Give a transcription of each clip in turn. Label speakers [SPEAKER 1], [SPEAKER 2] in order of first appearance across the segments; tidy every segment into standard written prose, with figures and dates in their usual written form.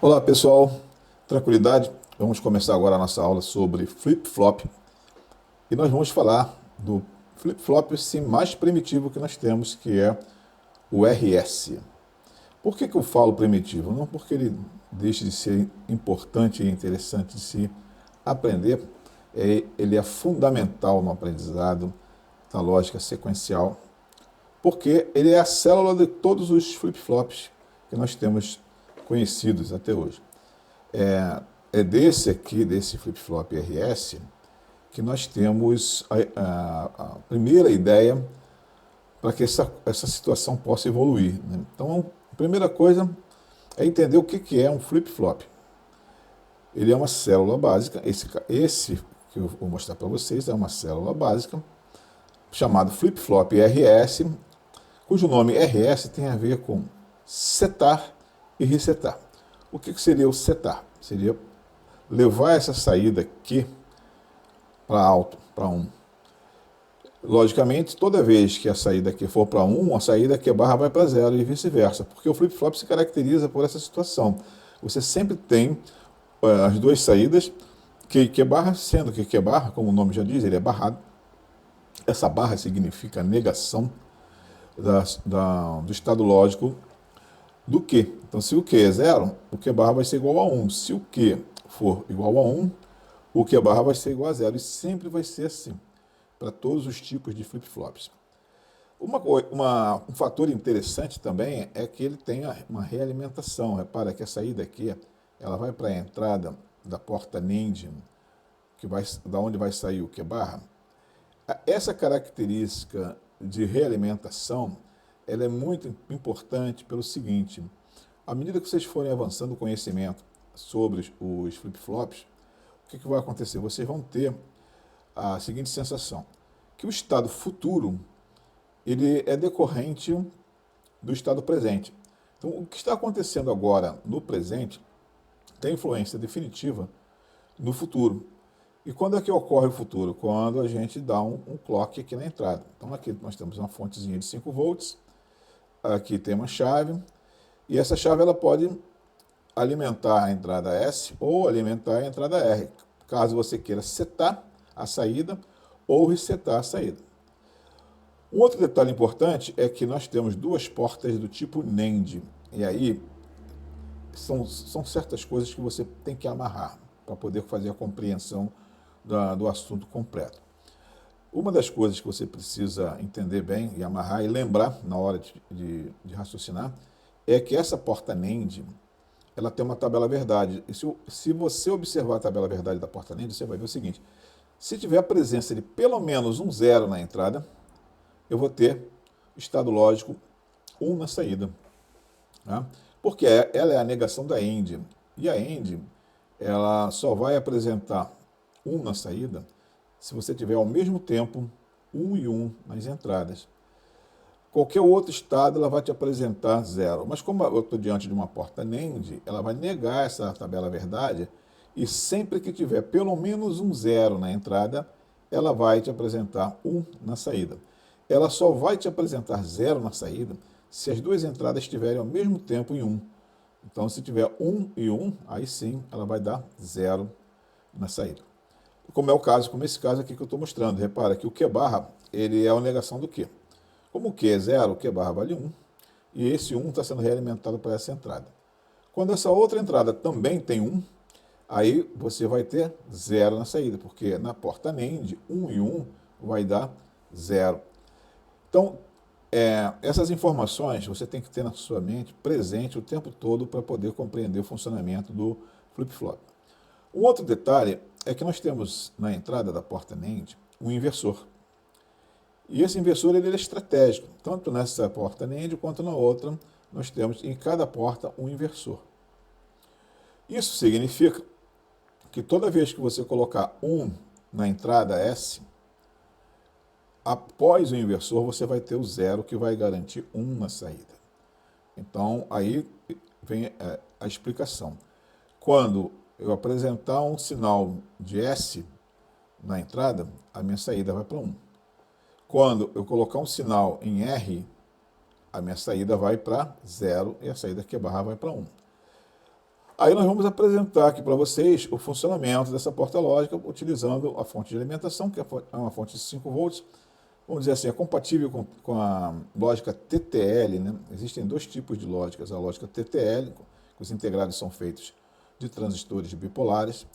[SPEAKER 1] Olá pessoal, tranquilidade? Vamos começar agora a nossa aula sobre flip-flop e nós vamos falar do flip-flop assim, mais primitivo que nós temos, que é o RS. Por que eu falo primitivo? Não porque ele deixe de ser importante e interessante de se aprender, ele é fundamental no aprendizado da lógica sequencial, porque ele é a célula de todos os flip-flops que nós temos conhecidos até hoje. É desse aqui, desse flip-flop RS, que nós temos a primeira ideia para que essa situação possa evoluir, né? Então, a primeira coisa é entender o que é um flip-flop. Ele é uma célula básica, esse que eu vou mostrar para vocês é uma célula básica, chamado flip-flop RS, cujo nome RS tem a ver com setar e resetar. O que seria o setar? Seria levar essa saída aqui para alto, para 1. Logicamente, toda vez que a saída aqui for para 1, a saída aqui barra vai para 0 e vice-versa, porque o flip-flop se caracteriza por essa situação. Você sempre tem as duas saídas, que barra, sendo que barra, como o nome já diz, ele é barrado. Essa barra significa negação do estado lógico do Q. Então, se o Q é 0, o Q barra vai ser igual a 1. Se o Q for igual a 1, o Q barra vai ser igual a 0. E sempre vai ser assim, para todos os tipos de flip-flops. Um fator interessante também é que ele tem uma realimentação. Repara que a saída aqui, ela vai para a entrada da porta NAND, da onde vai sair o Q barra. Essa característica de realimentação, ela é muito importante pelo seguinte: à medida que vocês forem avançando o conhecimento sobre os flip-flops, o que vai acontecer? Vocês vão ter a seguinte sensação, que o estado futuro ele é decorrente do estado presente. Então, o que está acontecendo agora no presente tem influência definitiva no futuro. E quando é que ocorre o futuro? Quando a gente dá um clock aqui na entrada. Então, aqui nós temos uma fontezinha de 5 volts, aqui tem uma chave, e essa chave ela pode alimentar a entrada S ou alimentar a entrada R, caso você queira setar a saída ou resetar a saída. Um outro detalhe importante é que nós temos duas portas do tipo NAND, e aí são certas coisas que você tem que amarrar para poder fazer a compreensão do assunto completo. Uma das coisas que você precisa entender bem e amarrar e lembrar na hora de raciocinar é que essa porta NAND ela tem uma tabela verdade. E se você observar a tabela verdade da porta NAND, você vai ver o seguinte: se tiver a presença de pelo menos um 0 na entrada, eu vou ter estado lógico 1 na saída. Tá? Porque ela é a negação da AND. E a AND ela só vai apresentar 1 na saída se você tiver ao mesmo tempo 1 e 1 nas entradas. Qualquer outro estado ela vai te apresentar 0. Mas como eu estou diante de uma porta NAND, ela vai negar essa tabela verdade e sempre que tiver pelo menos um 0 na entrada, ela vai te apresentar 1 na saída. Ela só vai te apresentar 0 na saída se as duas entradas estiverem ao mesmo tempo em 1. Então, se tiver 1 e 1, aí sim ela vai dar 0 na saída. Como é o caso, como esse caso aqui que eu estou mostrando. Repara que o Q barra, ele é a negação do Q. Como o Q é 0, o Q barra vale 1, e esse 1 está sendo realimentado para essa entrada. Quando essa outra entrada também tem 1, aí você vai ter 0 na saída, porque na porta NAND, 1 e 1 vai dar 0. Então, essas informações você tem que ter na sua mente presente o tempo todo para poder compreender o funcionamento do flip-flop. Um outro detalhe é que nós temos na entrada da porta NAND um inversor. E esse inversor ele é estratégico, tanto nessa porta NAND quanto na outra, nós temos em cada porta um inversor. Isso significa que toda vez que você colocar 1 na entrada S, após o inversor você vai ter o 0 que vai garantir 1 na saída. Então aí vem a explicação. Quando eu apresentar um sinal de S na entrada, a minha saída vai para 1. Quando eu colocar um sinal em R, a minha saída vai para 0 e a saída Q barra vai para 1. Aí nós vamos apresentar aqui para vocês o funcionamento dessa porta lógica utilizando a fonte de alimentação, que é uma fonte de 5 volts. Vamos dizer assim, é compatível com a lógica TTL, né? Existem dois tipos de lógicas. A lógica TTL, que os integrados são feitos de transistores bipolares,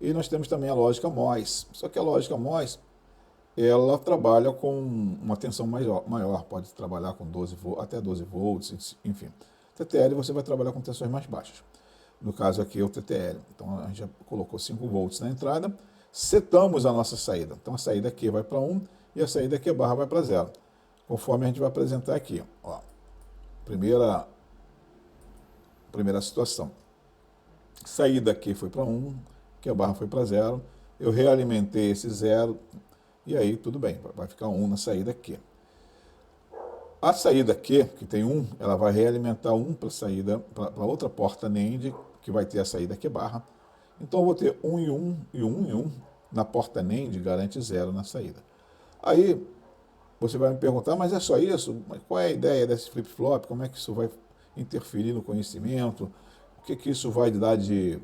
[SPEAKER 1] e nós temos também a lógica MOS. Só que a lógica MOS, ela trabalha com uma tensão maior, pode trabalhar com até 12 volts, enfim. TTL você vai trabalhar com tensões mais baixas. No caso aqui é o TTL. Então a gente já colocou 5 volts na entrada, setamos a nossa saída. Então a saída aqui vai para 1 e a saída aqui barra vai para 0. Conforme a gente vai apresentar aqui. Ó, primeira situação. Saída aqui foi para 1, que a barra foi para 0. Eu realimentei esse 0 e aí tudo bem, vai ficar 1 na saída aqui. A saída aqui, que tem 1, ela vai realimentar 1 para a saída, para outra porta NAND, que vai ter a saída aqui barra. Então eu vou ter 1 e 1 e 1 e 1 na porta NAND, garante 0 na saída. Aí você vai me perguntar, mas é só isso? Mas qual é a ideia desse flip-flop? Como é que isso vai interferir no conhecimento? O que isso vai dar de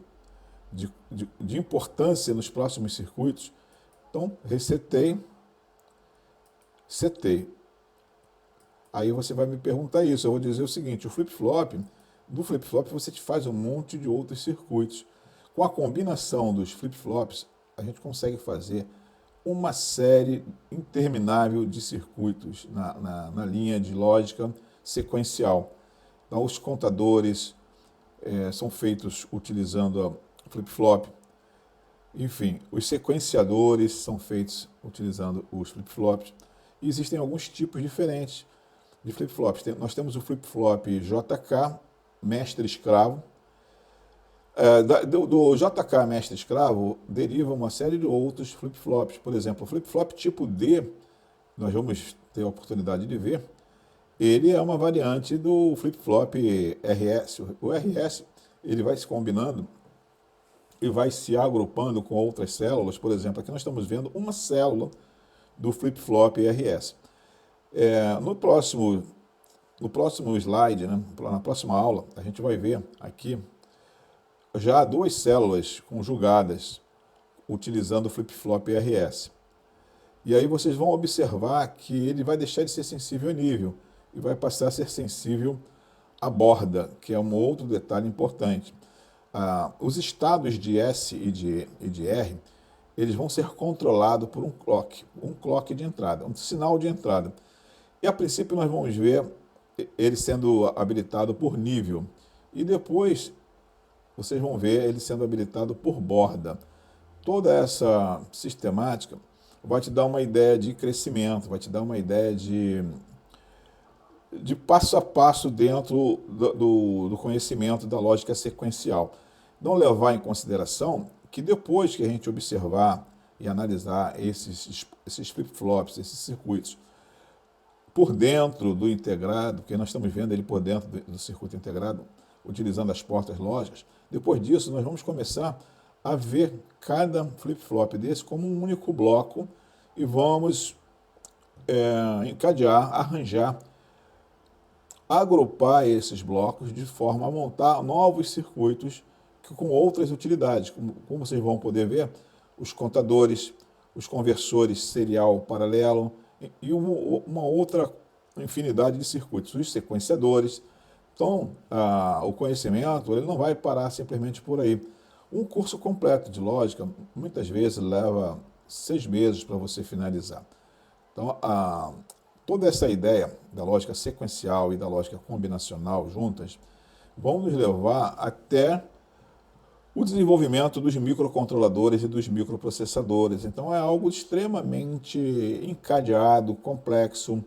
[SPEAKER 1] importância nos próximos circuitos? Então, resetei, setei. Aí você vai me perguntar isso. Eu vou dizer o seguinte, do flip-flop você te faz um monte de outros circuitos. Com a combinação dos flip-flops, a gente consegue fazer uma série interminável de circuitos na linha de lógica sequencial. Então, os contadores são feitos utilizando a flip-flop. Enfim, os sequenciadores são feitos utilizando os flip-flops. E existem alguns tipos diferentes de flip-flops. Nós temos o flip-flop JK, mestre-escravo. Do JK mestre-escravo deriva uma série de outros flip-flops. Por exemplo, o flip-flop tipo D, nós vamos ter a oportunidade de ver, ele é uma variante do flip-flop RS. O RS ele vai se combinando e vai se agrupando com outras células. Por exemplo, aqui nós estamos vendo uma célula do flip-flop RS. No próximo slide, né, na próxima aula, a gente vai ver aqui já 2 células conjugadas utilizando o flip-flop RS. E aí vocês vão observar que ele vai deixar de ser sensível a nível e vai passar a ser sensível à borda, que é um outro detalhe importante. Os estados de S e de R, eles vão ser controlados por um clock de entrada, um sinal de entrada. E a princípio nós vamos ver ele sendo habilitado por nível. E depois vocês vão ver ele sendo habilitado por borda. Toda essa sistemática vai te dar uma ideia de crescimento, vai te dar uma ideia de passo a passo dentro do conhecimento da lógica sequencial. Não levar em consideração que depois que a gente observar e analisar esses flip-flops, esses circuitos, por dentro do integrado, que nós estamos vendo ele por dentro do circuito integrado, utilizando as portas lógicas, depois disso nós vamos começar a ver cada flip-flop desse como um único bloco e vamos encadear, arranjar, agrupar esses blocos de forma a montar novos circuitos com outras utilidades. Como vocês vão poder ver, os contadores, os conversores serial paralelo e uma outra infinidade de circuitos, os sequenciadores. Então, o conhecimento ele não vai parar simplesmente por aí. Um curso completo de lógica, muitas vezes, leva 6 meses para você finalizar. Então, toda essa ideia da lógica sequencial e da lógica combinacional juntas vão nos levar até o desenvolvimento dos microcontroladores e dos microprocessadores. Então, é algo extremamente encadeado, complexo,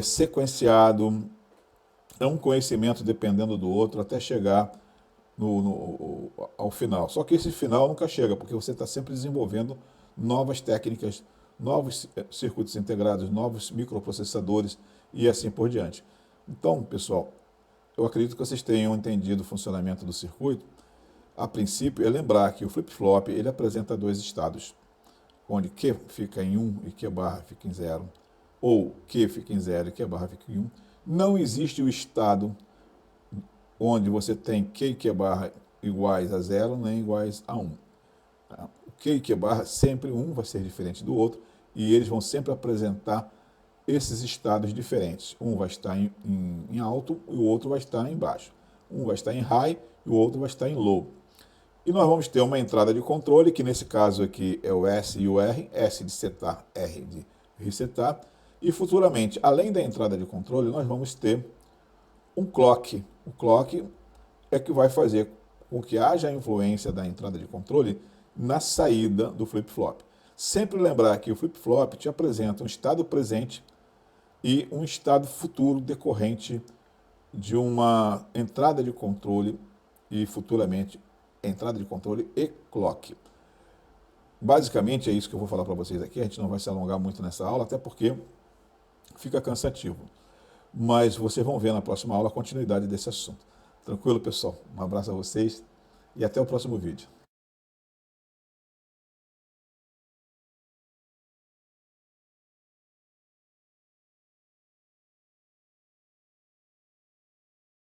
[SPEAKER 1] sequenciado. É um conhecimento dependendo do outro até chegar ao final. Só que esse final nunca chega, porque você está sempre desenvolvendo novas técnicas, novos circuitos integrados, novos microprocessadores e assim por diante. Então, pessoal, eu acredito que vocês tenham entendido o funcionamento do circuito. A princípio, é lembrar que o flip-flop ele apresenta 2 estados, onde Q fica em 1 e Q barra fica em 0, ou Q fica em 0 e Q barra fica em 1. Não existe o estado onde você tem Q e Q barra iguais a 0 nem iguais a 1. O Q e Q barra, sempre um vai ser diferente do outro e eles vão sempre apresentar esses estados diferentes. Um vai estar em alto e o outro vai estar em baixo. Um vai estar em high e o outro vai estar em low. E nós vamos ter uma entrada de controle, que nesse caso aqui é o S e o R, S de setar, R de resetar. E futuramente, além da entrada de controle, nós vamos ter um clock. O clock é que vai fazer com que haja a influência da entrada de controle na saída do flip-flop. Sempre lembrar que o flip-flop te apresenta um estado presente e um estado futuro decorrente de uma entrada de controle e futuramente entrada de controle e clock. Basicamente é isso que eu vou falar para vocês aqui. A gente não vai se alongar muito nessa aula, até porque fica cansativo. Mas vocês vão ver na próxima aula a continuidade desse assunto. Tranquilo, pessoal? Um abraço a vocês e até o próximo vídeo.